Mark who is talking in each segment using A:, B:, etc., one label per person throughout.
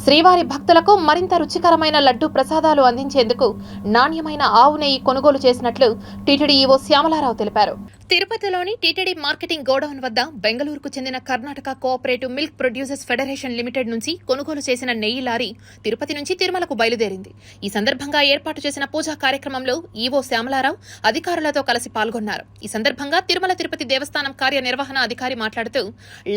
A: శ్రీవారి భక్తులకు మరింత రుచికరమైన లడ్డు ప్రసాదాలు అందించేందుకు నాణ్యమైన ఆవు నెయ్యి కొనుగోలు చేసినట్లు టీటీడీ ఈవో శ్యామలారావు తెలిపారు. తిరుపతిలోని టీటీడీ మార్కెటింగ్ గోడౌన్ వద్ద బెంగళూరుకు చెందిన Karnataka cooperative milk producers federation limited నుంచి కొనుగోలు చేసిన నెయ్యి లారీ తిరుపతి నుంచి తిరుమలకు బయలుదేరింది. ఈ సందర్భంగా ఏర్పాటు చేసిన పూజా కార్యక్రమంలో ఈవో శ్యామలారావు అధికారులతో కలిసి పాల్గొన్నారు. ఈ సందర్భంగా తిరుమల తిరుపతి దేవస్థానం కార్యనిర్వహణ అధికారి మాట్లాడుతూ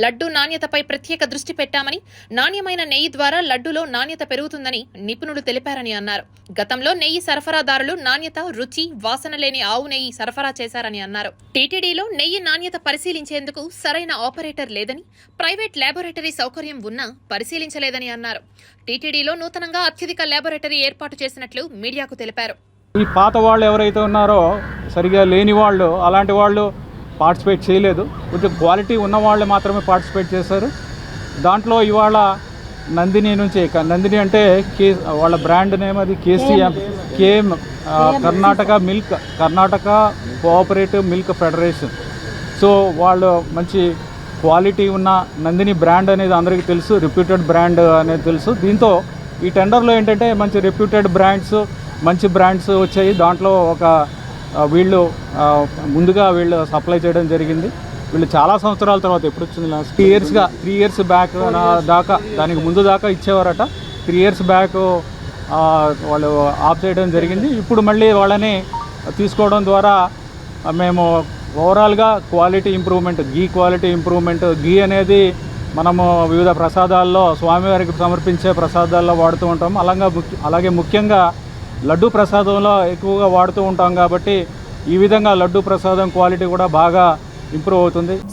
A: లడ్డు నాణ్యతపై ప్రత్యేక దృష్టి పెట్టామని, నాణ్యమైన నెయ్యి ద్వారా లడ్డూలో నాణ్యత పెరుగుతుందని నిపుణులు తెలిపారని అన్నారు. గతంలో నెయ్యి సరఫరాదారులు నాణ్యత, రుచి, వాసన లేని ఆవు నెయ్యి సరఫరా చేశారని అన్నారు. టీటీడీలో నెయ్యి నాణ్యత పరిశీలించేందుకు సరైన ఆపరేటర్ లేదని, ప్రైవేట్ ల్యాబొరేటరీ సౌకర్యం ఉన్నా పరిశీలించలేదని అన్నారు. టీటీడీలో నూతనంగా అత్యధిక ల్యాబొరేటరీ ఏర్పాటు చేసినట్లు మీడియాకు తెలిపారు.
B: ఈ పాత వాళ్ళు ఎవరైతే ఉన్నారో సరిగా లేని వాళ్ళు, అలాంటి వాళ్ళు పార్టిసిపేట్ చేయలేదు. కొంచెం క్వాలిటీ ఉన్న వాళ్ళు మాత్రమే పార్టిసిపేట్ చేశారు. దాంట్లో ఇవాళ నందిని నుంచి, నందిని అంటే వాళ్ళ బ్రాండ్ నేమ్ అది K M Karnataka cooperative milk federation. So వాళ్ళు మంచి క్వాలిటీ ఉన్న నందిని బ్రాండ్ అనేది అందరికీ తెలుసు, రిప్యూటెడ్ బ్రాండ్ అనేది తెలుసు. దీంతో ఈ టెండర్లో ఏంటంటే మంచి రిప్యూటెడ్ బ్రాండ్స్, మంచి బ్రాండ్స్ వచ్చాయి. దాంట్లో వీళ్ళు ముందుగా వీళ్ళు సప్లై చేయడం జరిగింది. వీళ్ళు చాలా సంవత్సరాల తర్వాత, ఎప్పుడు వచ్చింది లాస్ట్ 3 ఇయర్స్ బ్యాక్ దాకా, దానికి ముందు దాకా ఇచ్చేవారట. 3 ఇయర్స్ బ్యాక్ వాళ్ళు ఆఫ్ చేయడం జరిగింది. ఇప్పుడు మళ్ళీ వాళ్ళని తీసుకోవడం ద్వారా మేము ఓవరాల్గా క్వాలిటీ ఇంప్రూవ్మెంట్, క్వాలిటీ ఇంప్రూవ్మెంట్, అనేది మనము వివిధ ప్రసాదాల్లో, స్వామివారికి సమర్పించే ప్రసాదాల్లో వాడుతూ ఉంటాము. అలాగే ముఖ్యంగా లడ్డు ప్రసాదంలో ఎక్కువగా వాడుతూ ఉంటాం కాబట్టి ఈ విధంగా లడ్డు ప్రసాదం క్వాలిటీ కూడా బాగా ఇంప్రూవ్ అవుతుంది.